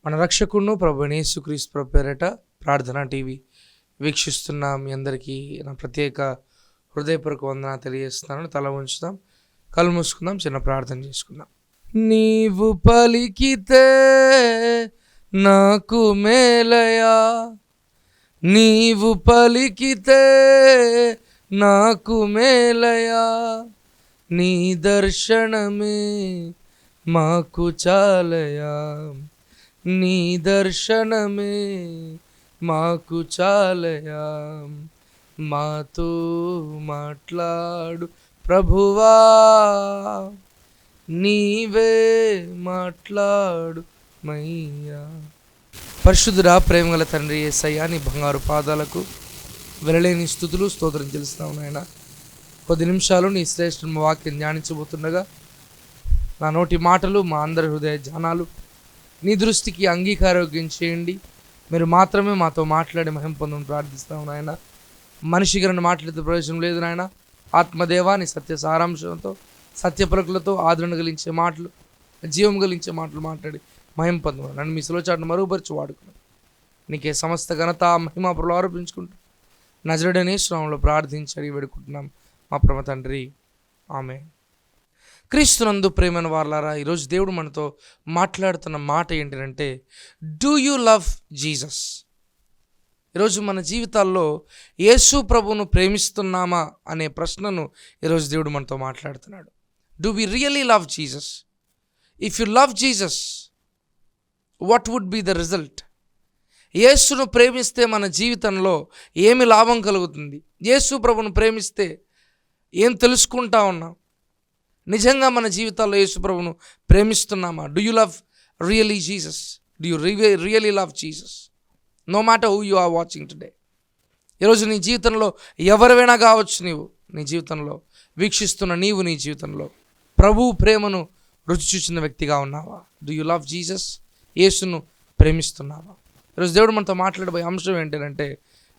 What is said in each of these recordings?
మన రక్షకుడును ప్రభువైన యేసుక్రీస్తు ప్రభు పేరిట ప్రార్థనా టీవీ వీక్షిస్తున్న మీ అందరికీ నా ప్రత్యేక హృదయపూర్వక వందన తెలియజేస్తున్నాను. తల ఉంచుదాం, కళ్ళు మూసుకుందాం, చిన్న ప్రార్థన చేసుకుందాం. నీవు పలికితే నాకు మేలయా, నీవు పలికితే నాకు మేలయా, నీ దర్శనమే మాకు చాలయా, నీ దర్శనమే మాకు చాలయా, మాతో మాట్లాడు ప్రభువా, నీవే మాట్లాడు మయ్యా. పరిశుద్ధుడా, ప్రేమగల తండ్రి యేసయ్యా, నీ బంగారు పాదాలకు వెలలేని స్తుతులు స్తోత్రం తెలుస్తున్నావు నాయన. కొద్ది నిమిషాలు నీ శ్రేష్ఠ వాక్యం ధ్యానించబోతుండగా నా నోటి మాటలు, మా అందరి హృదయ ధ్యానాలు నీ దృష్టికి అంగీకారోగ్యం చేయండి. మీరు మాత్రమే మాతో మాట్లాడి మహిమ పొందమని ప్రార్థిస్తాము నాయన. మనిషి గారిని మాట్లాడితే ప్రయోజనం లేదు నాయన. ఆత్మదేవా, నీ సత్య సారాంశంతో, సత్య పలుకులతో ఆదరణ కలిగించే మాటలు, జీవం కలిగించే మాటలు మాట్లాడి మహిమ పొందమని నన్ను మీ సులోచాటును మరుగుపరిచి వాడుకున్నాను. నీకే సమస్త ఘనత మహిమ ప్రభువులు ఆరోపించుకుంటూ నజరుడనే శ్రమంలో ప్రార్థించి అడిగి వేడుకుంటున్నాం మా పరమ తండ్రి, ఆమేన్. క్రీస్తునందు ప్రేమైన వారలారా, ఈరోజు దేవుడు మనతో మాట్లాడుతున్న మాట ఏంటంటే, డూ యూ లవ్ జీసస్? ఈరోజు మన జీవితాల్లో యేసు ప్రభువును ప్రేమిస్తున్నామా అనే ప్రశ్నను ఈరోజు దేవుడు మనతో మాట్లాడుతున్నాడు. Do we really love Jesus? If you love Jesus, what would be the result? యేసును ప్రేమిస్తే మన జీవితంలో ఏమి లాభం కలుగుతుంది? యేసు ప్రభువును ప్రేమిస్తే ఏం తెలుసుకుంటా ఉన్నాం? నిజంగా మన జీవితాల్లో యేసు ప్రభువును ప్రేమిస్తున్నామా? Do you love really Jesus? Do you really love Jesus? No matter who you are watching today. ఈరోజు నీ జీవితంలో ఎవరివైనా కావచ్చు, నీ జీవితంలో వీక్షిస్తున్న నీవు నీ జీవితంలో ప్రభువు ప్రేమను రుచి చూసిన వ్యక్తిగా ఉన్నావా? Do you love Jesus? యేసును ప్రేమిస్తున్నావా? ఈరోజు దేవుడు మనతో మాట్లాడబోయే అంశం ఏంటంటే,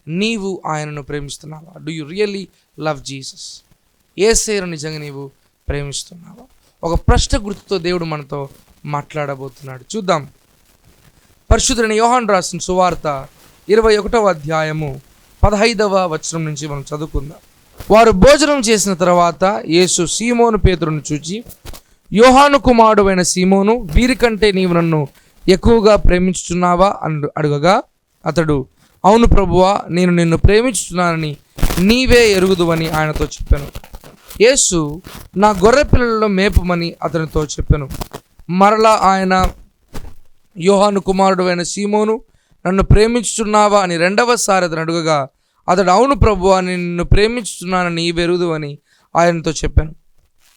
నీవు ఆయనను ప్రేమిస్తున్నావా? Do you really love Jesus? యేసయ్యను నిజంగా నీవు ప్రేమిస్తున్నావా? ఒక ప్రశ్న గుర్తుతో దేవుడు మనతో మాట్లాడబోతున్నాడు. చూద్దాం. పరిశుద్ధుడైన యోహాను రాసిన సువార్త 21వ అధ్యాయము 15వ వచనం నుంచి మనం చదువుకుందాం. వారు భోజనం చేసిన తర్వాత యేసు సీమోను పేతురును చూచి, యోహాను కుమారుడైన సీమోను, వీరికంటే నీవు నన్ను ఎక్కువగా ప్రేమించుచున్నావా అని అడగగా, అతడు, అవును ప్రభువా, నేను నిన్ను ప్రేమించుచున్నానని నీవే ఎరుగుదువని ఆయనతో చెప్పాను. యేసు, నా గొర్రె పిల్లలలో మేపుమని అతనితో చెప్పాను. మరలా ఆయన, యోహాను కుమారుడైన సీమోను, నన్ను ప్రేమించుచున్నావా అని రెండవసారి అతను అడుగగా, అతడు, అవును ప్రభువా, నేను నిన్ను ప్రేమించుచున్నానని నీవే ఎరుగుదువని ఆయనతో చెప్పాను.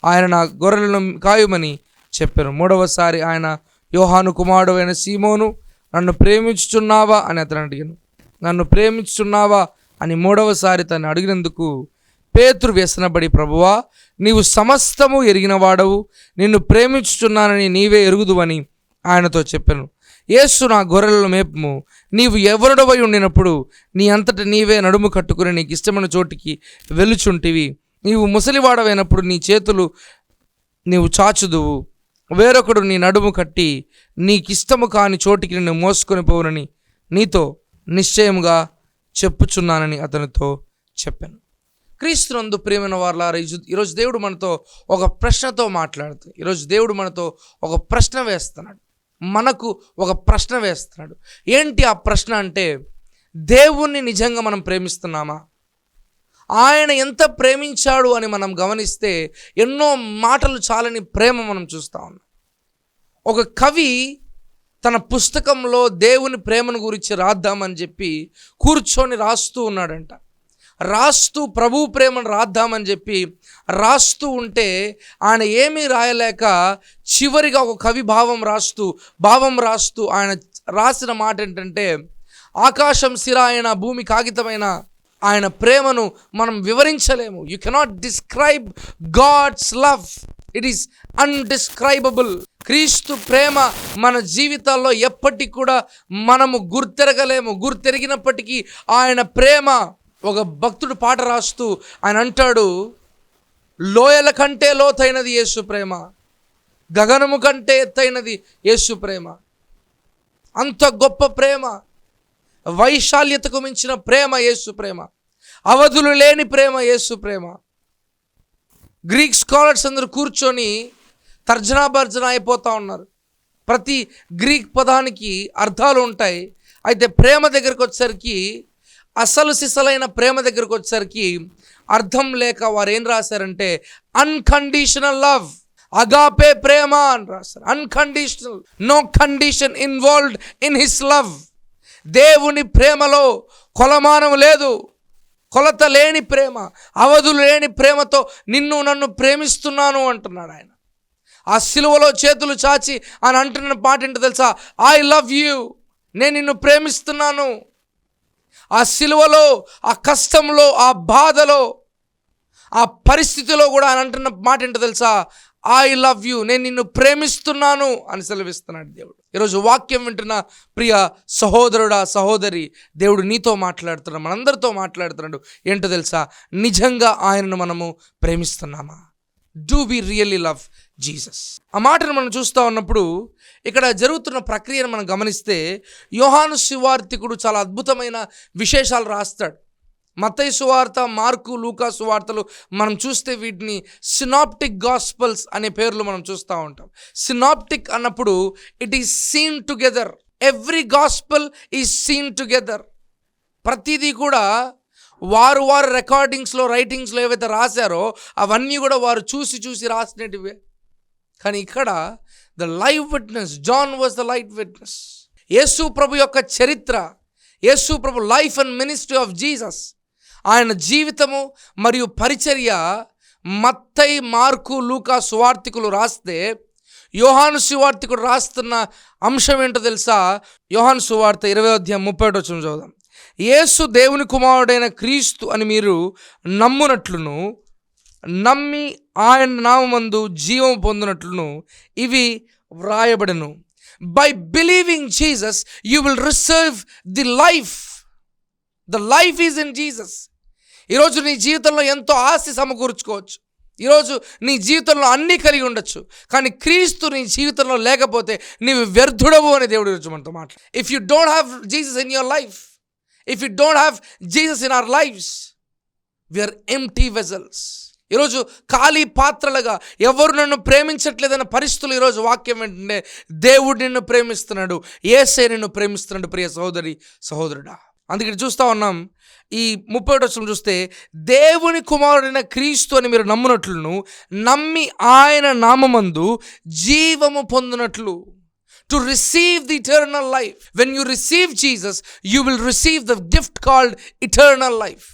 ఆయన, నా గొర్రెలను కాయుమని చెప్పాను. మూడవసారి ఆయన, యోహాను కుమారుడైన సీమోను, నన్ను ప్రేమించుచున్నావా అని అతను అడిగాను. నన్ను ప్రేమించుచున్నావా అని మూడవసారి తను అడిగినందుకు పేతురు వ్యసనపడి, ప్రభువా, నీవు సమస్తము ఎరిగిన వాడవు, నిన్ను ప్రేమించుచున్నానని నీవే ఎరుగుదువని ఆయనతో చెప్పాను. యేసు, నా గొర్రెలను మేపుము, నీవు ఎవరుడవై ఉండినప్పుడు నీ అంతట నీవే నడుము కట్టుకుని నీకు ఇష్టమైన చోటికి వెలుచుంటివి. నీవు ముసలివాడవైనప్పుడు నీ చేతులు నీవు చాచుదువు, వేరొకడు నీ నడుము కట్టి నీకిష్టము కాని చోటికి నిన్ను మోసుకొని పోవునని నీతో నిశ్చయముగా చెప్పుచున్నానని అతనితో చెప్పాను. క్రీస్తునందు ప్రియమైన వారలారా, ఈరోజు దేవుడు మనతో ఒక ప్రశ్నతో మాట్లాడుతాడు. ఈరోజు దేవుడు మనతో ఒక ప్రశ్న వేస్తున్నాడు, మనకు ఒక ప్రశ్న వేస్తున్నాడు. ఏంటి ఆ ప్రశ్న అంటే, దేవుణ్ణి నిజంగా మనం ప్రేమిస్తున్నామా? ఆయన ఎంత ప్రేమించాడు అని మనం గమనిస్తే ఎన్నో మాటలు చాలని ప్రేమ మనం చూస్తూ ఉన్నాం. ఒక కవి తన పుస్తకంలో దేవుని ప్రేమను గురించి రాద్దామని చెప్పి కూర్చొని రాస్తూ ఉన్నాడంట. రాస్తూ ప్రభు ప్రేమను రాద్దామని చెప్పి రాస్తూ ఉంటే ఆయన ఏమీ రాయలేక చివరిగా ఒక కవి భావం రాస్తూ ఆయన రాసిన మాట ఏంటంటే, ఆకాశం సిర అయిన, భూమి కాగితమైన ఆయన ప్రేమను మనం వివరించలేము. You cannot describe God's love, it is undescribable. క్రీస్తు ప్రేమ మన జీవితాల్లో ఎప్పటికి కూడా మనము గుర్తెరిగినప్పటికీ ఆయన ప్రేమ, ఒక భక్తుడు పాట రాస్తూ ఆయన అంటాడు, లోయల కంటే లోతైనది యేసు ప్రేమ, గగనము కంటే ఎత్తైనది యేసు ప్రేమ. అంత గొప్ప ప్రేమ, వైశాల్యతకు మించిన ప్రేమ యేసు ప్రేమ, అవధులు లేని ప్రేమ యేసు ప్రేమ. గ్రీక్ స్కాలర్స్ అందరూ కూర్చొని తర్జనా భర్జన అయిపోతూ ఉన్నారు. ప్రతి గ్రీక్ పదానికి అర్థాలు ఉంటాయి. అయితే ప్రేమ దగ్గరకు వచ్చేసరికి, అసలు సిసలైన ప్రేమ దగ్గరకు వచ్చేసరికి అర్థం లేక వారు ఏం రాశారంటే అన్కండిషనల్ లవ్, అగాపే ప్రేమ అని రాశారు. Unconditional, no condition involved in his love. దేవుని ప్రేమలో కొలమానం లేదు, కొలత లేని ప్రేమ, అవధులు లేని ప్రేమతో నిన్ను నన్ను ప్రేమిస్తున్నాను అంటున్నాడు ఆయన. ఆ సిలువలో చేతులు చాచి అని అంటున్న పాట ఏంటో తెలుసా? ఐ లవ్ యూ, నేను నిన్ను ప్రేమిస్తున్నాను. ఆ సిలువలో, ఆ కష్టంలో, ఆ బాధలో, ఆ పరిస్థితిలో కూడా ఆయన అంటున్న మాట ఏంటో తెలుసా? ఐ లవ్ యూ, నేను నిన్ను ప్రేమిస్తున్నాను అని సెలవిస్తున్నాడు దేవుడు. ఈరోజు వాక్యం వింటున్న ప్రియ సహోదరుడా, సహోదరి, దేవుడు నీతో మాట్లాడుతున్నాడు, మనందరితో మాట్లాడుతున్నాడు. ఏంటో తెలుసా? నిజంగా ఆయనను మనము ప్రేమిస్తున్నామా? Do we really love Jesus? ఆ మాటను మనం చూస్తూ ఉన్నప్పుడు ఇక్కడ జరుగుతున్న ప్రక్రియను మనం గమనిస్తే యోహాను సువార్తికుడు చాలా అద్భుతమైన విశేషాలు రాస్తాడు. మత్తయి సువార్త, మార్కు, లూకా సువార్తలు మనం చూస్తే వీటిని సినాప్టిక్ గాస్పల్స్ అనే పేర్లు మనం చూస్తూ ఉంటాం. సినాప్టిక్ అన్నప్పుడు it is seen together. Every gospel is seen together. ప్రతిదీ కూడా వారు రికార్డింగ్స్లో, రైటింగ్స్లో ఏవైతే రాశారో అవన్నీ కూడా వారు చూసి రాసినటివే. కానీ ఇక్కడ the live witness, John was the live witness. యేసు ప్రభు యొక్క చరిత్ర, యేసు ప్రభు life and ministry of Jesus, ఆయన జీవితము మరియు పరిచర్య మత్తయి, మార్కు, లూకా సువార్తికులు రాస్తే యోహాను సువార్తికుడు రాస్తున్న అంశం ఏంటో తెలుసా? యోహాను సువార్త 20:30 చదువుదాం. యేసు దేవుని కుమారుడైన క్రీస్తు అని మీరు నమ్మునట్లును, నమ్మి ఆయన నామమందు జీవం పొందినట్లును ఇవి వ్రాయబడను. By believing Jesus you will receive the life. The life is in Jesus. ఈరోజు నీ జీవితంలో ఎంతో ఆస్తి సమకూర్చుకోవచ్చు, ఈరోజు నీ జీవితంలో అన్నీ కలిగి ఉండొచ్చు, కానీ క్రీస్తు నీ జీవితంలో లేకపోతే నీవు వ్యర్థుడవు అని దేవుడు ఈరోజు మనతో మాట్లాడు. If you don't have Jesus in your life, if you don't have Jesus in our lifes, we are empty vessels. ఈరోజు ఖాళీ పాత్రలుగా, ఎవరు నన్ను ప్రేమించట్లేదన్న పరిస్థితులు ఈరోజు వాక్యం ఏంటంటే దేవుడు నిన్ను ప్రేమిస్తున్నాడు, యేసే నిన్ను ప్రేమిస్తున్నాడు. ప్రియ సహోదరి, సహోదరుడా, అందుకే చూస్తూ ఉన్నాం. ఈ 31 చూస్తే దేవుని కుమారుడైన క్రీస్తు అని మీరు నమ్మునట్లును, నమ్మి ఆయన నామమందు జీవము పొందినట్లు. To receive the eternal life. When you receive Jesus you will receive the gift called eternal life.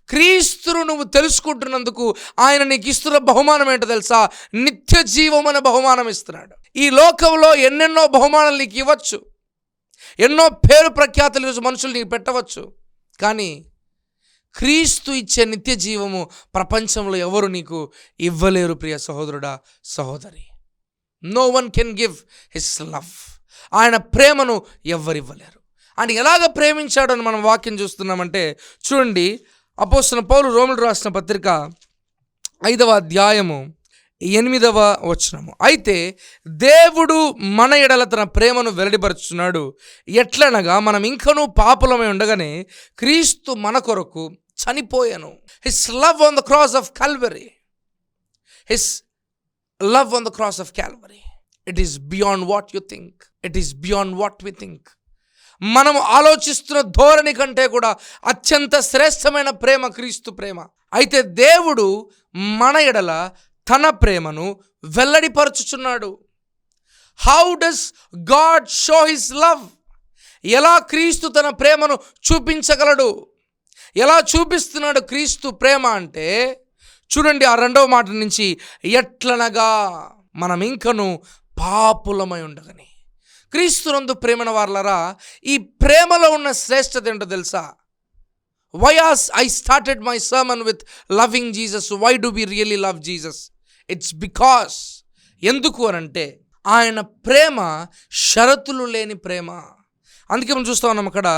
క్రీస్తును నువ్వు తెలుసుకుంటున్నందుకు ఆయన నీకు ఇస్తున్న బహుమానం ఏంటో తెలుసా? నిత్య జీవం అనే బహుమానం ఇస్తున్నాడు. ఈ లోకంలో ఎన్నెన్నో బహుమానాలు నీకు ఇవ్వచ్చు, ఎన్నో పేరు ప్రఖ్యాతులు ఈరోజు మనుషులు నీకు పెట్టవచ్చు, కానీ క్రీస్తు ఇచ్చే నిత్య జీవము ప్రపంచంలో ఎవరు నీకు ఇవ్వలేరు. ప్రియ సహోదరుడా, సహోదరి, no one can give his love. ఆయన ప్రేమను ఎవ్వరు ఇవ్వలేరు. ఆయన ఎలాగ ప్రేమించాడు అని మనం వాక్యం చూస్తున్నామంటే చూడండి, అపోస్తలుడైన పౌలు రోమీయులకు రాసిన పత్రిక 5వ అధ్యాయము 8వ వచనము. అయితే దేవుడు మన ఎడల తన ప్రేమను వెల్లడిపరుచున్నాడు, ఎట్లనగా మనం ఇంకనూ పాపులమై ఉండగానే క్రీస్తు మన కొరకు చనిపోయాను. His love on the cross of Calvary, his love on the cross of Calvary, it is beyond what you think, it is beyond what we think. మనము ఆలోచిస్తున్న ధోరణి కంటే కూడా అత్యంత శ్రేష్టమైన ప్రేమ క్రీస్తు ప్రేమ. అయితే దేవుడు మన ఎడల తన ప్రేమను వెల్లడిపరచుచున్నాడు. How does God show his love? ఎలా క్రీస్తు తన ప్రేమను చూపించగలడు? ఎలా చూపిస్తున్నాడు క్రీస్తు ప్రేమ అంటే చూడండి, ఆ 2వ మాట నుంచి, ఎట్లనగా మనం ఇంకను పాపులమై ఉండగని. క్రీస్తునందు ప్రేమన వారలారా, ఈ ప్రేమలో ఉన్న శ్రేష్టత ఏంటో తెలుసా? Why I started my sermon with loving Jesus. Why do we really love Jesus? It's because, ఎందుకు అనంటే ఆయన ప్రేమ షరతులు లేని ప్రేమ. అందుకే మనం చూస్తూ ఉన్నాం అక్కడ,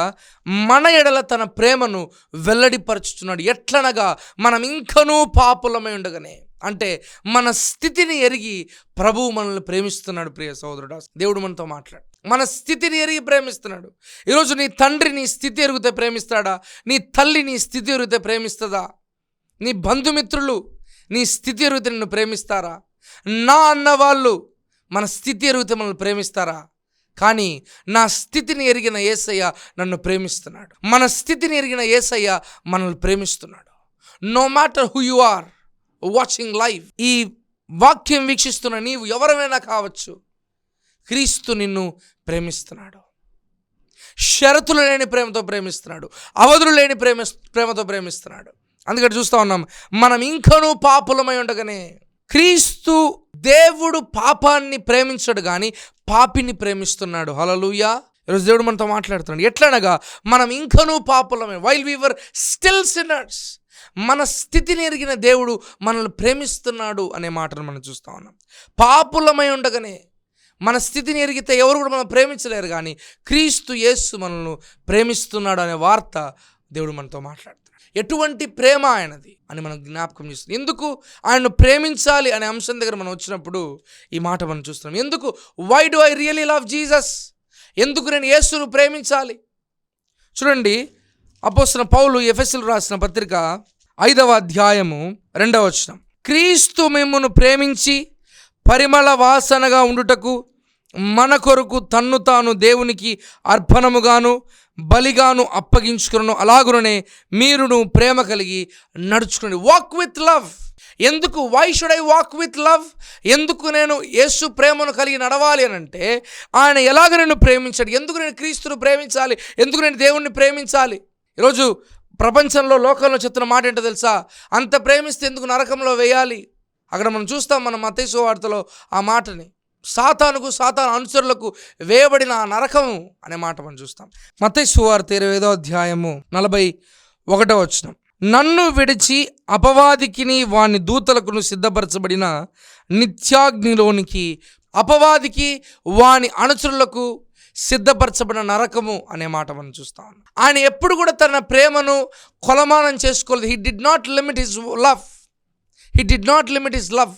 మన ఎడల తన ప్రేమను వెల్లడిపరుచుతున్నాడు. ఎట్లనగా మనం ఇంకనూ పాపులమై ఉండగానే, అంటే మన స్థితిని ఎరిగి ప్రభువు మనల్ని ప్రేమిస్తున్నాడు. ప్రియ సహోదరుడా, దేవుడు మనతో మాట్లాడు. మన స్థితిని ఎరిగి ప్రేమిస్తున్నాడు. ఈరోజు నీ తండ్రి నీ స్థితి ఎరిగితే ప్రేమిస్తాడా? నీ తల్లి నీ స్థితి ఎరిగితే ప్రేమిస్తుందా? నీ బంధుమిత్రులు నీ స్థితి ఎరిగితే నిన్ను ప్రేమిస్తారా? నా అన్నవాళ్ళు మన స్థితి ఎరిగితే మనల్ని ప్రేమిస్తారా? కానీ నా స్థితిని ఎరిగిన యేసయ్య నన్ను ప్రేమిస్తున్నాడు. మన స్థితిని ఎరిగిన యేసయ్య మనల్ని ప్రేమిస్తున్నాడు. No matter who you are watching live, ఈ వాక్యం వీక్షిస్తున్న నీవు ఎవరైనా కావచ్చు, క్రీస్తు నిన్ను ప్రేమిస్తున్నాడు. షరతులు లేని ప్రేమతో ప్రేమిస్తున్నాడు. అవధులు లేని ప్రేమతో ప్రేమిస్తున్నాడు. అందుకని చూస్తూ ఉన్నాం, మనం ఇంకనూ పాపులమై ఉండగానే క్రీస్తు దేవుడు పాపాన్ని ప్రేమించడు కానీ పాపిని ప్రేమిస్తున్నాడు. హల్లెలూయా. ఈరోజు దేవుడు మనతో మాట్లాడుతున్నాడు. ఎట్లనగా మనం ఇంకనూ పాపులమే, while we were still sinners. మన స్థితిని ఎరిగిన దేవుడు మనల్ని ప్రేమిస్తున్నాడు అనే మాటను మనం చూస్తూ ఉన్నాం. పాపులమై ఉండగానే మన స్థితిని ఎరిగితే ఎవరు కూడా మనం ప్రేమించలేరు, కానీ క్రీస్తు యేసు మనల్ని ప్రేమిస్తున్నాడు అనే వార్త దేవుడు మనతో మాట్లాడుతున్నాడు. ఎటువంటి ప్రేమ ఆయనది అని మనం జ్ఞాపకం చేస్తున్నాం. ఎందుకు ఆయన్ను ప్రేమించాలి అనే అంశం దగ్గర మనం వచ్చినప్పుడు ఈ మాట మనం చూస్తున్నాం. ఎందుకు? Why do I really love Jesus? ఎందుకు నేను యేసును ప్రేమించాలి? చూడండి, అపోస్తలుడైన పౌలు ఎఫెసీయులకు రాసిన పత్రిక 5వ అధ్యాయము 2వ వచనం. క్రీస్తు మిమ్మును ప్రేమించి పరిమళ వాసనగా ఉండుటకు మన కొరకు తన్ను తాను దేవునికి అర్పణముగాను బలిగాను అప్పగించుకును, అలాగునే మీరును ప్రేమ కలిగి నడుచుకుని. Walk with love. ఎందుకు? Why should I walk with love? ఎందుకు నేను యేసు ప్రేమను కలిగి నడవాలి అని అంటే, ఆయన ఎలాగ నన్ను ప్రేమించాడు. ఎందుకు నేను క్రీస్తును ప్రేమించాలి? ఎందుకు నేను దేవుణ్ణి ప్రేమించాలి? ఈరోజు ప్రపంచంలో, లోకంలో చెప్తున్న మాట ఏంటో తెలుసా? అంత ప్రేమిస్తే ఎందుకు నరకంలో వేయాలి? అక్కడ మనం చూస్తాం, మన మత్తయి సువార్తలో ఆ మాటని, సాతాను అనుచరులకు వేయబడిన ఆ నరకము అనే మాట మనం చూస్తాం. మత్తయి సువార్త 25వ అధ్యాయము 41వ వచనం. నన్ను విడిచి అపవాదికిని వాని దూతలకును సిద్ధపరచబడిన నిత్యాగ్నిలోనికి, అపవాదికి వాని అనుచరులకు సిద్ధపరచబడిన నరకము అనే మాట మనం చూస్తాం. ఆయన ఎప్పుడు కూడా తన ప్రేమను కొలమానం చేసుకోలేదు. He did not limit his love.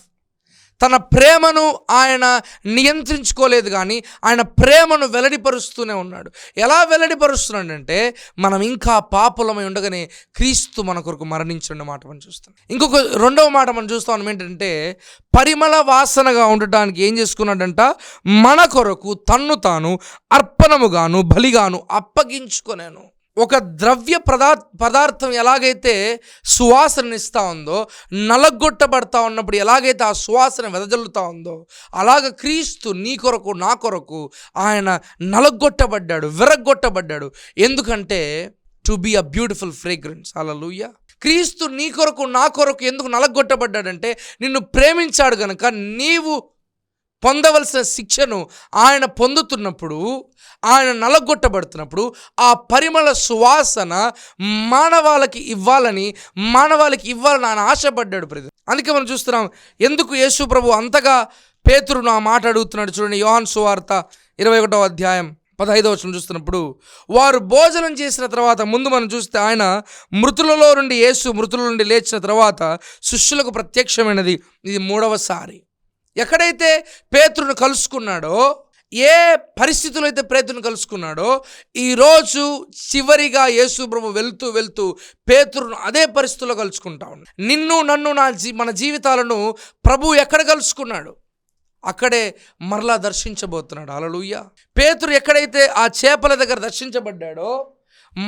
తన ప్రేమను ఆయన నియంత్రించుకోలేదు, కానీ ఆయన ప్రేమను వెల్లడిపరుస్తూనే ఉన్నాడు. ఎలా వెల్లడిపరుస్తున్నాడంటే, మనం ఇంకా పాపులమై ఉండగానే క్రీస్తు మన కొరకు మరణించిన మాట మనం చూస్తాం. ఇంకొక రెండవ మాట మనం చూస్తాం ఏంటంటే, పరిమళ వాసనగా ఉండటానికి ఏం చేసుకున్నాడంట? మన కొరకు తన్ను తాను అర్పణముగాను బలిగాను అప్పగించుకొనేను. ఒక ద్రవ్య పదార్థం ఎలాగైతే సువాసన ఇస్తూ ఉందో, నలగొట్టబడతా ఉన్నప్పుడు ఎలాగైతే ఆ సువాసన వెదజల్లుతూ ఉందో, అలాగ క్రీస్తు నీ కొరకు నా కొరకు ఆయన నలగొట్టబడ్డాడు, విరగొట్టబడ్డాడు. ఎందుకంటే to be a beautiful fragrance. Hallelujah. క్రీస్తు నీ కొరకు నా కొరకు ఎందుకు నలగొట్టబడ్డాడంటే, నిన్ను ప్రేమించాడు గనుక. నీవు పొందవలసిన శిక్షను ఆయన పొందుతున్నప్పుడు, ఆయన నలగొట్టబడుతున్నప్పుడు ఆ పరిమళ సువాసన మానవాళికి ఇవ్వాలని ఆయన ఆశపడ్డాడు. అందుకే మనం చూస్తున్నాం, ఎందుకు యేసు ప్రభు అంతగా పేతురును ఆ మాట అడుగుతున్నాడు. చూడండి, యోహాను సువార్త 21వ అధ్యాయం 15వ వచనం చూస్తున్నప్పుడు, వారు భోజనం చేసిన తర్వాత, ముందు మనం చూస్తే ఆయన యేసు మృతుల నుండి లేచిన తర్వాత శిష్యులకు ప్రత్యక్షమైనది. ఇది 3వసారి. ఎక్కడైతే పేతురును కలుసుకున్నాడో, ఏ పరిస్థితుల్లో అయితే పేతురును కలుసుకున్నాడో, ఈరోజు చివరిగా యేసు ప్రభు వెళ్తూ పేతురును అదే పరిస్థితుల్లో కలుసుకుంటా ఉన్నాడు. నిన్ను నన్ను మన జీవితాలను ప్రభు ఎక్కడ కలుసుకున్నాడు, అక్కడే మరలా దర్శించబోతున్నాడు. హల్లెలూయా. పేతురు ఎక్కడైతే ఆ చేపల దగ్గర దర్శించబడ్డాడో,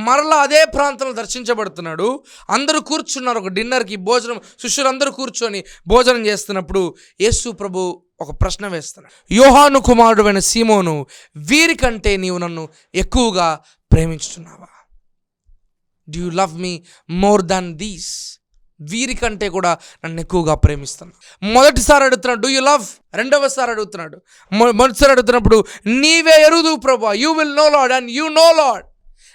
మరలా అదే ప్రాంతంలో దర్శించబడుతున్నాడు. అందరూ కూర్చున్నారు ఒక డిన్నర్కి, భోజనం, శిష్యులందరూ కూర్చొని భోజనం చేస్తున్నప్పుడు యేసు ప్రభు ఒక ప్రశ్న వేస్తున్నాడు. యోహాను కుమారుడైన సీమోను, వీరికంటే నీవు నన్ను ఎక్కువగా ప్రేమించుతున్నావా? Do you love me more than these? వీరికంటే కూడా నన్ను ఎక్కువగా ప్రేమిస్తాను. మొదటిసారి అడుగుతున్నాడు, డూ యు లవ్? రెండవసారి అడుగుతున్నాడు. మొదటిసారి అడుగుతున్నప్పుడు, నీవే ఎరుదు ప్రభు, you will know Lord and you know Lord.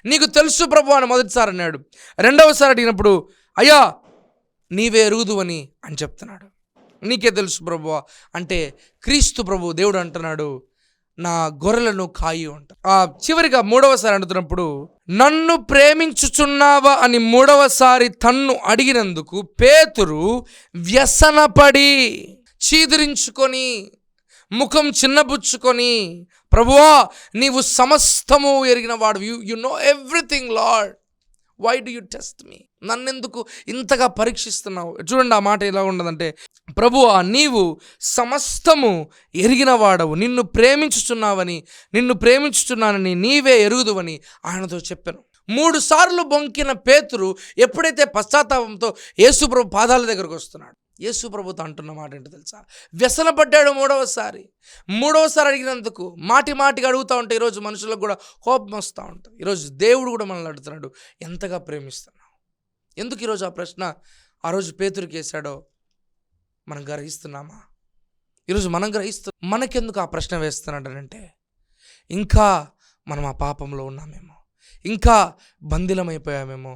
నీకు తెలుసు ప్రభు అని మొదటిసారి అన్నాడు. రెండవసారి అడిగినప్పుడు, అయ్యా నీవే ఎరుగుదు అని చెప్తున్నాడు. నీకే తెలుసు ప్రభు అంటే, క్రీస్తు ప్రభు దేవుడు అంటున్నాడు, నా గొర్రెలను కాయి అంట. చివరిగా 3వసారి అడుగుతున్నప్పుడు, నన్ను ప్రేమించుచున్నావా అని 3వసారి తన్ను అడిగినందుకు పేతురు వ్యసనపడి, చీదిరించుకొని, ముఖం చిన్నబుచ్చుకొని, ప్రభువా నీవు సమస్తము ఎరిగిన వాడు, you know everything Lord, why do you test me, నన్నెందుకు ఇంతగా పరీక్షిస్తున్నావు? చూడండి ఆ మాట ఎలా ఉండదంటే, ప్రభువా నీవు సమస్తము ఎరిగిన వాడవు, నిన్ను ప్రేమించుచున్నానని నీవే ఎరుగుదువని ఆయనతో చెప్పాను. 3 సార్లు బొంకిన పేతురు ఎప్పుడైతే పశ్చాత్తాపంతో యేసుప్రభు పాదాల దగ్గరకు వస్తున్నాడు, యేసుప్రభుతో అంటున్న మాట ఏంటో తెలుసా? వ్యసనపడ్డాడు. మూడవసారి అడిగినందుకు మాటిగా అడుగుతూ ఉంటే ఈరోజు మనుషులకు కూడా కోపం వస్తూ ఉంటుంది. ఈరోజు దేవుడు కూడా మనల్ని అడుగుతున్నాడు, ఎంతగా ప్రేమిస్తున్నావు? ఎందుకు ఈరోజు ఆ ప్రశ్న ఆ రోజు పేతురుకి వేశాడో మనం గ్రహిస్తున్నామా? ఈరోజు మనం మనకెందుకు ఆ ప్రశ్న వేస్తున్నాడనంటే, ఇంకా మనం ఆ పాపంలో ఉన్నామేమో, ఇంకా బంధిలమైపోయామేమో.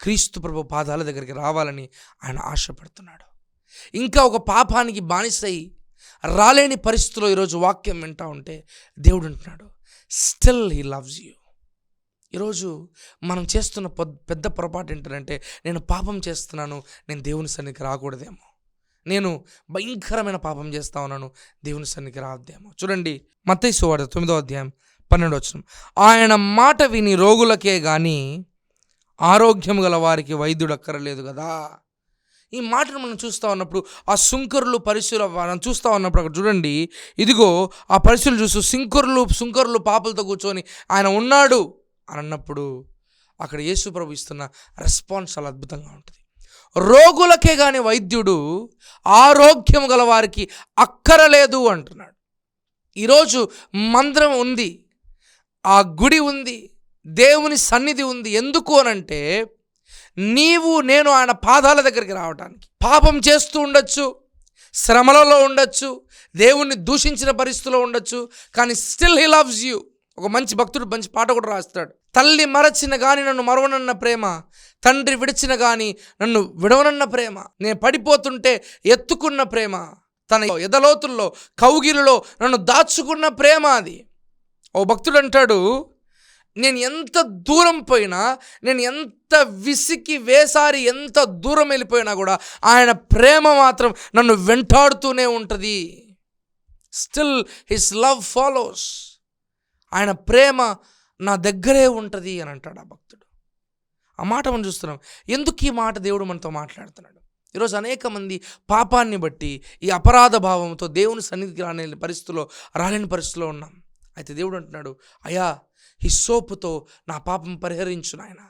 క్రీస్తు ప్రభు పాదాల దగ్గరికి రావాలని ఆయన ఆశపడుతున్నాడు. ఇంకా ఒక పాపానికి బానిసై రాలేని పరిస్థితిలో ఈరోజు వాక్యం వింటూ ఉంటే దేవుడు అంటున్నాడు, స్టిల్ హీ లవ్స్ యూ. ఈరోజు మనం చేస్తున్న పెద్ద పొరపాటు ఏంటంటే, నేను పాపం చేస్తున్నాను, నేను దేవుని సన్నిధికి రాకూడదేమో, నేను భయంకరమైన పాపం చేస్తా ఉన్నాను, దేవుని సన్నిధికి రావద్దేమో. చూడండి మత్తయి సువార్త 9వ అధ్యాయం 12వ వచనం, ఆయన మాట విని రోగులకే గాని ఆరోగ్యం గల వారికి వైద్యుడు అక్కరలేదు కదా. ఈ మాటను మనం చూస్తూ ఉన్నప్పుడు ఆ సుంకరులు పరిశీలు మనం చూస్తూ ఉన్నప్పుడు అక్కడ చూడండి, ఇదిగో ఆ పరిశీలు చూస్తూ సుంకరులు పాపలతో కూర్చొని ఆయన ఉన్నాడు అని అన్నప్పుడు అక్కడ యేసు ప్రభు ఇస్తున్న రెస్పాన్స్ చాలా అద్భుతంగా ఉంటుంది. రోగులకే కానీ వైద్యుడు ఆరోగ్యం గల వారికి అక్కరలేదు అంటున్నాడు. ఈరోజు మందిరం ఉంది, ఆ గుడి ఉంది, దేవుని సన్నిధి ఉంది. ఎందుకు అనంటే, నేను ఆయన పాదాల దగ్గరికి రావడానికి. పాపం చేస్తూ ఉండొచ్చు, శ్రమలలో ఉండొచ్చు, దేవుణ్ణి దూషించిన పరిస్థితిలో ఉండొచ్చు, కానీ స్టిల్ హీ లవ్స్ యూ. ఒక మంచి భక్తుడు మంచి పాట కూడా రాస్తాడు, తల్లి మరచిన గాని నన్ను మరవనన్న ప్రేమ, తండ్రి విడిచిన గాని నన్ను విడవనన్న ప్రేమ, నేను పడిపోతుంటే ఎత్తుకున్న ప్రేమ, తన ఎదలోతుల్లో కౌగిలిలో నన్ను దాచుకున్న ప్రేమ అది. ఓ భక్తుడు అంటాడు, నేను ఎంత దూరం పోయినా, నేను ఎంత విసికి వేసారి ఎంత దూరం వెళ్ళిపోయినా కూడా ఆయన ప్రేమ మాత్రం నన్ను వెంటాడుతూనే ఉంటుంది. Still his love follows. ఆయన ప్రేమ నా దగ్గరే ఉంటుంది అని అంటాడు ఆ భక్తుడు. ఆ మాట మనం చూస్తున్నాం. ఎందుకు ఈ మాట దేవుడు మనతో మాట్లాడుతున్నాడు? ఈరోజు అనేక మంది పాపాన్ని బట్టి ఈ అపరాధ భావంతో దేవుని సన్నిధికి రాలేని పరిస్థితిలో ఉన్నాం. అయితే దేవుడు అంటున్నాడు, అయ్యా హిస్సోపుతో నా పాపం పరిహరించు నాయన,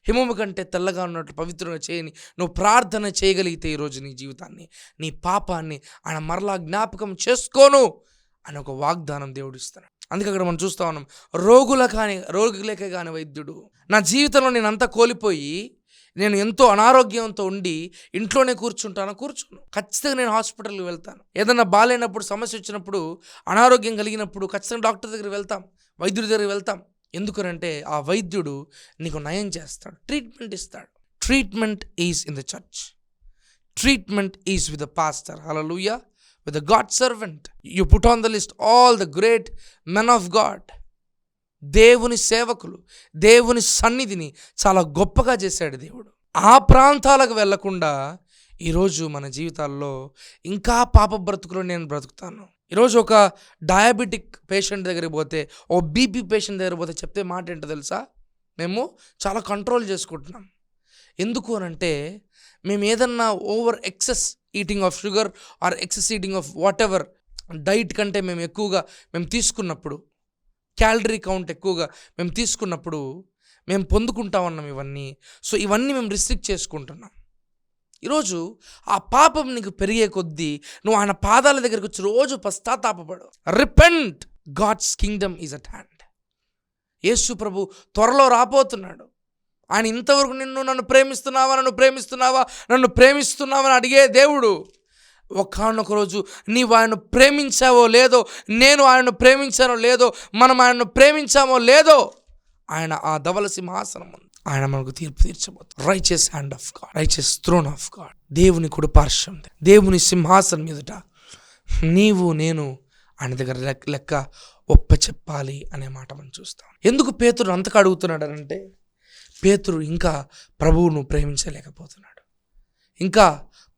హిమము కంటే తెల్లగా ఉన్నట్లు పవిత్రంగా చేయని నువ్వు ప్రార్థన చేయగలిగితే ఈరోజు నీ జీవితాన్ని, నీ పాపాన్ని ఆయన మరలా జ్ఞాపకం చేసుకోను అని ఒక వాగ్దానం దేవుడు ఇస్తున్నాడు. అందుకే అక్కడ మనం చూస్తూ ఉన్నాం, రోగులకే కానీ వైద్యుడు. నా జీవితంలో నేను అంతా కోల్పోయి, నేను ఎంతో అనారోగ్యంతో ఉండి ఇంట్లోనే కూర్చోను, ఖచ్చితంగా నేను హాస్పిటల్కి వెళ్తాను. ఏదన్నా బాగాలేనప్పుడు, సమస్య వచ్చినప్పుడు, అనారోగ్యం కలిగినప్పుడు ఖచ్చితంగా డాక్టర్ దగ్గరికి వెళ్తాం, వైద్యుడి దగ్గరికి వెళ్తాం. ఎందుకనంటే ఆ వైద్యుడు నీకు నయం చేస్తాడు, ట్రీట్మెంట్ ఇస్తాడు. Treatment is in the church, treatment is with the pastor, hallelujah, with the God servant. You put on the list all the great men of God. దేవుని సేవకులు, దేవుని సన్నిధిని చాలా గొప్పగా చేశాడు దేవుడు. ఆ ప్రాంతాలకు వెళ్లకుండా ఈరోజు మన జీవితాల్లో ఇంకా పాప బ్రతుకులో నేను బ్రతుకుతాను. ఈరోజు ఒక డయాబెటిక్ పేషెంట్ దగ్గరికి పోతే, ఓ బీపీ పేషెంట్ దగ్గరికి పోతే చెప్తే మాట ఏంటో తెలుసా? మేము చాలా కంట్రోల్ చేసుకుంటున్నాం. ఎందుకు అనంటే, మేము ఏదన్నా over excess eating of sugar or excess eating of whatever diet కంటే మేము ఎక్కువగా తీసుకున్నప్పుడు, క్యాలరీ కౌంట్ ఎక్కువగా మేము తీసుకున్నప్పుడు మేము పొందుకుంటా ఉన్నాం ఇవన్నీ. సో ఇవన్నీ మేము రిస్ట్రిక్ట్ చేసుకుంటున్నాం. ఈరోజు ఆ పాపం నీకు పెరిగే కొద్దీ నువ్వు ఆయన పాదాల దగ్గరికి వచ్చి రోజు పశ్చాత్తాపపడు. Repent, God's kingdom is at hand. యేసు ప్రభు త్వరలో రాబోతున్నాడు. ఆయన ఇంతవరకు నన్ను ప్రేమిస్తున్నావా అని అడిగే దేవుడు. ఒకానొక రోజు నీవు ఆయన్ను ప్రేమించావో లేదో, నేను ఆయన్ను ప్రేమించానో లేదో, మనం ఆయన్ను ప్రేమించామో లేదో, ఆయన ఆ ధవల సింహాసనం ఉంది, ఆయన మనకు తీర్పు తీర్చబోతుంది. Righteous hand of God, righteous throne of God, దేవుని కుడి పార్శ్వం, దేవుని సింహాసనం మీదట నీవు నేను ఆయన దగ్గర లెక్క ఒప్ప చెప్పాలి అనే మాట మనం చూస్తాం. ఎందుకు పేతురు అంతగా అడుగుతున్నాడు అంటే, పేతురు ఇంకా ప్రభువును ప్రేమించలేకపోతున్నాడు, ఇంకా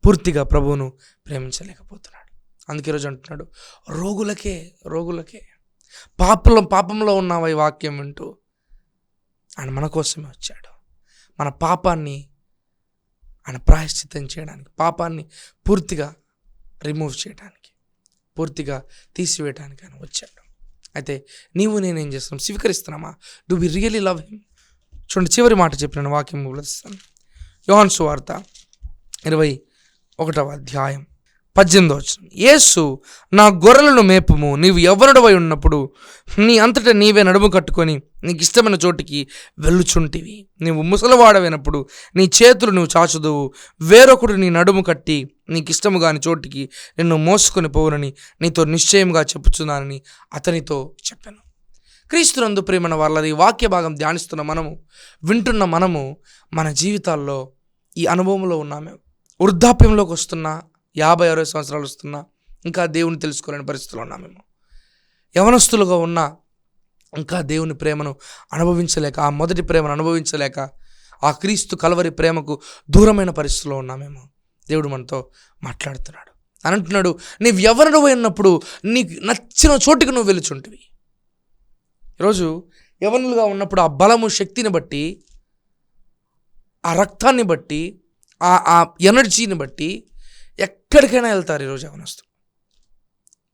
పూర్తిగా ప్రభువును ప్రేమించలేకపోతున్నాడు. అందుకే ఈరోజు అంటున్నాడు, రోగులకే పాపంలో ఉన్నావా ఈ వాక్యం వింటూ ఆయన మన కోసమే వచ్చాడు. మన పాపాన్ని ఆయన ప్రాయశ్చిత్తం చేయడానికి, పాపాన్ని పూర్తిగా రిమూవ్ చేయడానికి, పూర్తిగా తీసివేయడానికి ఆయన వచ్చాడు. అయితే నీవు నేనేం చేస్తున్నాం? స్వీకరిస్తున్నామా? Do we really love him? చూడండి, చివరి మాట చెప్పిన వాక్యం ముగిస్తాను. యోహాను సువార్త 21వ అధ్యాయం 18వ వచనం. యేసు, నా గొర్రెలను మేపుము, నీవు యవ్వనుడవై ఉన్నప్పుడు నీ అంతటా నీవే నడుము కట్టుకొని నీకు ఇష్టమైన చోటికి వెళ్ళుచుంటివి. నీవు ముసలివాడవైనప్పుడు నీ చేతులు నువ్వు చాచుదువు, వేరొకడు నీ నడుము కట్టి నీకు ఇష్టము కాని చోటికి నిన్ను మోసుకొని పోవునని నీతో నిశ్చయంగా చెప్పుచున్నానని అతనితో చెప్పాను. క్రీస్తునందు ప్రియమైన వాళ్ళది ఈ వాక్య భాగం ధ్యానిస్తున్న మనము, వింటున్న మనము మన జీవితాల్లో ఈ అనుభవంలో ఉన్నామే. వృద్ధాప్యంలోకి వస్తున్నా, 50-60 సంవత్సరాలు వస్తున్నా ఇంకా దేవుని తెలుసుకోలేని పరిస్థితుల్లో ఉన్నామేమో. యవనస్తులుగా ఉన్నా ఇంకా దేవుని ప్రేమను అనుభవించలేక, ఆ మొదటి ప్రేమను అనుభవించలేక, ఆ క్రీస్తు కలవరి ప్రేమకు దూరమైన పరిస్థితుల్లో ఉన్నామేమో. దేవుడు మనతో మాట్లాడుతున్నాడు. అని అంటున్నాడు, నీవు యవ్వనుడు అయినప్పుడు నీకు నచ్చిన చోటికి నువ్వు వెలుచుంటివి. ఈరోజు యవ్వనులుగా ఉన్నప్పుడు ఆ బలము, శక్తిని బట్టి, ఆ రక్తాన్ని బట్టి, ఆ ఎనర్జీని బట్టి ఎక్కడికైనా వెళ్తారు ఈరోజు యవనస్తులు.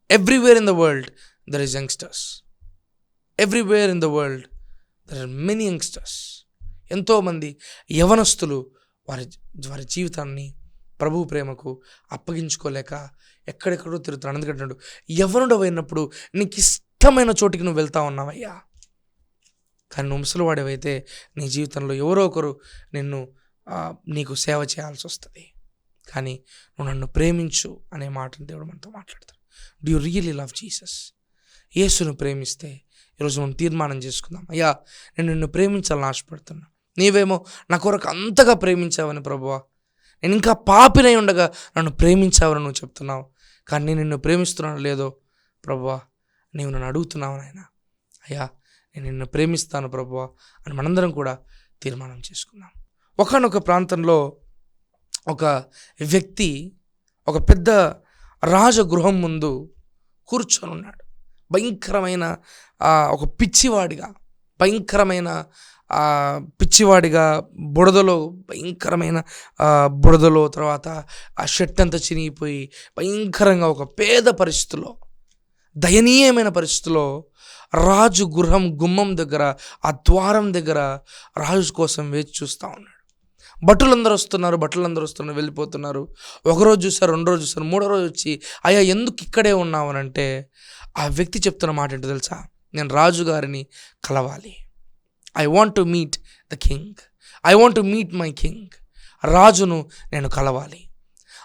Everywhere in the world there is youngsters. Everywhere in the world there are many youngsters. ఎంతోమంది యవనస్తులు వారి జీవితాన్ని ప్రభు ప్రేమకు అప్పగించుకోలేక ఎక్కడెక్కడో తిరుగుతున్నాడు. ఎందుకంటున్నాడు, యవ్వనుడు అయినప్పుడు నీకు ఇష్టమైన చోటికి నువ్వు వెళ్తా ఉన్నావయ్యా. కానీ నువ్వు ముసలివాడివైతే నీ జీవితంలో ఎవరో ఒకరు నీకు సేవ చేయాల్సి వస్తుంది. కానీ నువ్వు నన్ను ప్రేమించు అనే మాటను దేవుడు మనతో మాట్లాడతాడు. Do you really love Jesus? యేసును ప్రేమిస్తే ఈరోజు మనం తీర్మానం చేసుకుందాం, అయ్యా నేను నిన్ను ప్రేమించాలని ఆశపడుతున్నా. నీవేమో నా కొరకు అంతగా ప్రేమించావని ప్రభువా, నేను ఇంకా పాపినై ఉండగా నన్ను ప్రేమించావని నువ్వు చెప్తున్నావు. కానీ నేను నిన్ను ప్రేమిస్తున్నాను లేదో ప్రభువా, నీవు నన్ను అడుగుతున్నావు నాయన. అయ్యా నేను నిన్ను ప్రేమిస్తాను ప్రభువా అని మనందరం కూడా తీర్మానం చేసుకుందాం. ఒకానొక ప్రాంతంలో ఒక వ్యక్తి ఒక పెద్ద రాజగృహం ముందు కూర్చొని ఉన్నాడు. భయంకరమైన ఒక పిచ్చివాడిగా భయంకరమైన బురదలో, తర్వాత ఆ షర్ట్ అంతా చినిగిపోయి భయంకరంగా ఒక పేద పరిస్థితిలో, దయనీయమైన పరిస్థితిలో రాజు గృహం గుమ్మం దగ్గర, ఆ ద్వారం దగ్గర రాజు కోసం వేచి చూస్తూ ఉన్నాడు. బట్టలందరూ వస్తున్నారు, వెళ్ళిపోతున్నారు. ఒకరోజు చూసారు, 2 రోజు చూసారు, 3వ రోజు వచ్చి, అయ్యా ఎందుకు ఇక్కడే ఉన్నావు అని అంటే, ఆ వ్యక్తి చెప్తున్న మాట ఏంటో తెలుసా? నేను రాజుగారిని కలవాలి. I want to meet the king. I want to meet my king. రాజును నేను కలవాలి.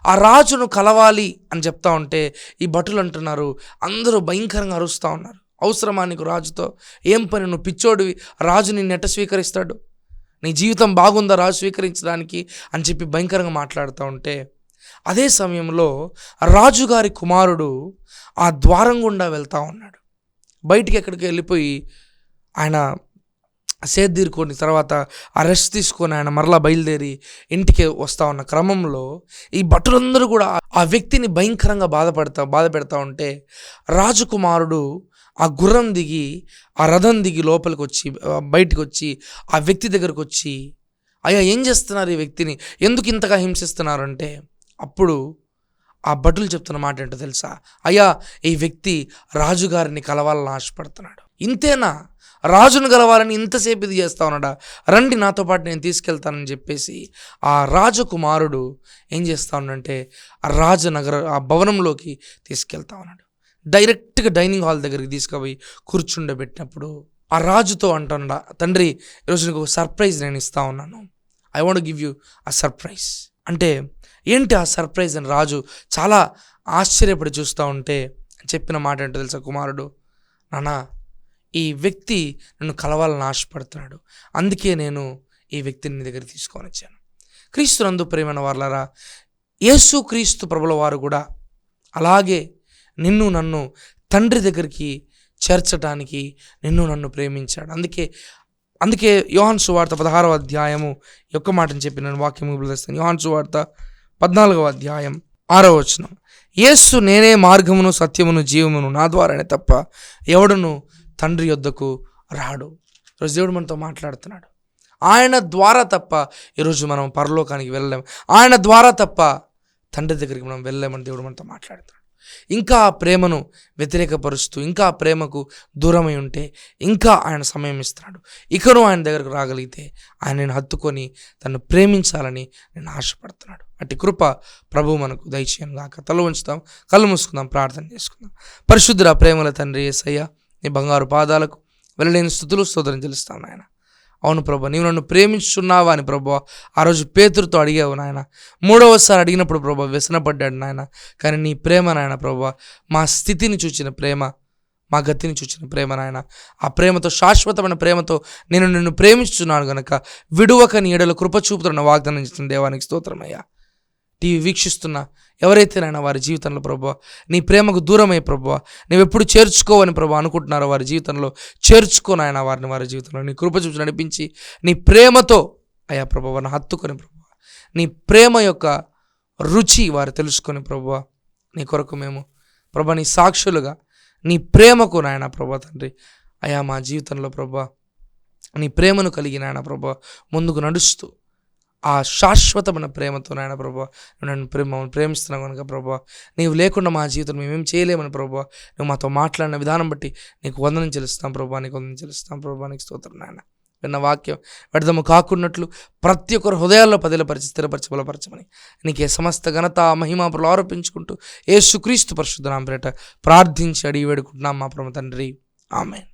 ఆ రాజును కలవాలి అని చెప్తా ఉంటే ఈ భటులు అంటున్నారు, అందరూ భయంకరంగా అరుస్తూ ఉన్నారు. అవసరమా నీకు రాజుతో? ఏం పని? నువ్వు పిచ్చోడివి, రాజు నిన్ను ఎట్ట స్వీకరిస్తాడు? నీ జీవితం బాగుందా రాజు స్వీకరించడానికి అని చెప్పి భయంకరంగా మాట్లాడుతూ ఉంటే, అదే సమయంలో రాజుగారి కుమారుడు ఆ ద్వారం గుండా వెళ్తూ ఉన్నాడు. బయటికి ఎక్కడికి వెళ్ళిపోయి ఆయన సేద్దీరుకొని తర్వాత ఆ రెస్ట్ తీసుకొని ఆయన మరలా బయలుదేరి ఇంటికి వస్తూ ఉన్న క్రమంలో ఈ భటులందరూ కూడా ఆ వ్యక్తిని భయంకరంగా బాధ పెడతా ఉంటే, రాజకుమారుడు ఆ గుర్రం దిగి, ఆ రథం దిగి లోపలికి వచ్చి, బయటికి వచ్చి ఆ వ్యక్తి దగ్గరకు వచ్చి, అయ్యా ఏం చేస్తున్నారు ఈ వ్యక్తిని, ఎందుకు ఇంతగా హింసిస్తున్నారు అంటే, అప్పుడు ఆ భటులు చెప్తున్న మాట ఏంటో తెలుసా? అయ్యా ఈ వ్యక్తి రాజుగారిని కలవాలని ఆశపడుతున్నాడు. ఇంతేనా? రాజును కలవాలని ఇంతసేపు ఇది చేస్తా ఉన్నాడా? రండి నాతో పాటు నేను తీసుకెళ్తానని చెప్పేసి ఆ రాజకుమారుడు ఏం చేస్తా ఉన్నాడంటే ఆ భవనంలోకి తీసుకెళ్తా ఉన్నాడు. డైరెక్ట్గా డైనింగ్ హాల్ దగ్గరికి తీసుకుపోయి కూర్చుండబెట్టినప్పుడు ఆ రాజుతో అంటున్నా, తండ్రి ఈరోజు నీకు ఒక సర్ప్రైజ్ నేను ఇస్తా ఉన్నాను. ఐ వాంట్ గివ్ యూ ఆ సర్ప్రైజ్. అంటే ఏంటి ఆ సర్ప్రైజ్ అని రాజు చాలా ఆశ్చర్యపడి చూస్తూ ఉంటే చెప్పిన మాట ఏంటో తెలుసా కుమారుడు? నానా, ఈ వ్యక్తి నన్ను కలవాలని ఆశపడుతున్నాడు, అందుకే నేను ఈ వ్యక్తిని నీ దగ్గర తీసుకొని వచ్చాను. క్రీస్తునందు ప్రియమైన వారలారా, యేసు క్రీస్తు ప్రభుల వారు కూడా అలాగే నిన్ను నన్ను తండ్రి దగ్గరికి చేర్చడానికి నిన్ను నన్ను ప్రేమించాడు. అందుకే యోహాను సువార్త 16వ అధ్యాయము యొక్క మాటను చెప్పి నేను వాక్యం ముగిస్తాను. యోహాను సువార్త 14వ అధ్యాయం 6వ వచనం. యేసు నేనే మార్గమును సత్యమును జీవమును, నా ద్వారానే తప్ప ఎవడును తండ్రి యొద్దకు రాడు. ఈరోజు దేవుడు మనతో మాట్లాడుతున్నాడు. ఆయన ద్వారా తప్ప ఈరోజు మనం పరలోకానికి వెళ్ళలేము. ఆయన ద్వారా తప్ప తండ్రి దగ్గరికి మనం వెళ్ళలేమని దేవుడు మనతో మాట్లాడుతున్నాడు. ఇంకా ఆ ప్రేమను వ్యతిరేకపరుస్తూ, ఇంకా ఆ ప్రేమకు దూరమై ఉంటే ఇంకా ఆయన సమయం ఇస్తున్నాడు. ఇకను ఆయన దగ్గరకు రాగలిగితే ఆయన నేను హత్తుకొని తను ప్రేమించాలని నేను ఆశపడుతున్నాడు. అట్టి కృప ప్రభువు మనకు దయచేయను గాక. తల ఉంచుతాం, కళ్ళు మూసుకుందాం, ప్రార్థన చేసుకుందాం. పరిశుద్ధుడా, ప్రేమల తండ్రి యేసయ్య, నీ బంగారు పాదాలకు వెళ్ళలేని స్తుతులు స్తోత్రం చెల్లిస్తాం నాయన. అవును ప్రభా, నీవు నన్ను ప్రేమించున్నావా అని ప్రభా ఆ రోజు పేతురుతో అడిగావు నాయన. మూడవసారి అడిగినప్పుడు ప్రభా వ్యసనపడ్డాడు నాయన. కానీ నీ ప్రేమ నాయన ప్రభా, మా స్థితిని చూచిన ప్రేమ, మా గతిని చూచిన ప్రేమ నాయన. ఆ ప్రేమతో, శాశ్వతమైన ప్రేమతో నేను నిన్ను ప్రేమించున్నాను గనక విడువక నీ ఎడల కృప చూపుతున్న వాగ్దానం చేస్తున్న దేవానికి స్తోత్రమయ్యా. టీవీ వీక్షిస్తున్న ఎవరైతే నాయన వారి జీవితంలో ప్రభా నీ ప్రేమకు దూరమై ప్రభా నువ్వెప్పుడు చేర్చుకోవని ప్రభా అనుకుంటున్నారో వారి జీవితంలో చేర్చుకోనాయన వారిని, వారి జీవితంలో నీ కృప చూసి నడిపించి నీ ప్రేమతో అయా ప్రభా వారిని హత్తుకొని ప్రభా నీ ప్రేమ యొక్క రుచి వారు తెలుసుకొని ప్రభా నీ కొరకు మేము ప్రభా నీ సాక్షులుగా నీ ప్రేమకు నాయన ప్రభా తండ్రి అయా మా జీవితంలో ప్రభా నీ ప్రేమను కలిగి నాయన ప్రభా ముందుకు నడుస్తూ ఆ శాశ్వతమైన ప్రేమతో నాయన ప్రభా నన్ను ప్రేమిస్తున్నావు కనుక ప్రభా నీవు లేకుండా మా జీవితం మేమేం చేయలేమని ప్రభా నువ్వు మాతో మాట్లాడిన విధానం బట్టి నీకు వందనం చెల్లిస్తాం ప్రభా, నీకు వందనం చెల్లిస్తాం ప్రభా, నీకు స్తోత్రం నాయన. విన్న వాక్యం వ్యర్థము కాకున్నట్లు ప్రతి ఒక్కరు హృదయాల్లో పదిలపరిచి స్థిరపరిచి బలపరచమని నీకే సమస్త ఘనత మహిమాపులు ఆరోపించుకుంటూ యేసుక్రీస్తు పరిశుద్ధ నామమున ప్రార్థించి అడిగి వేడుకుంటున్నాం మా పరమ తండ్రి. ఆమేన్.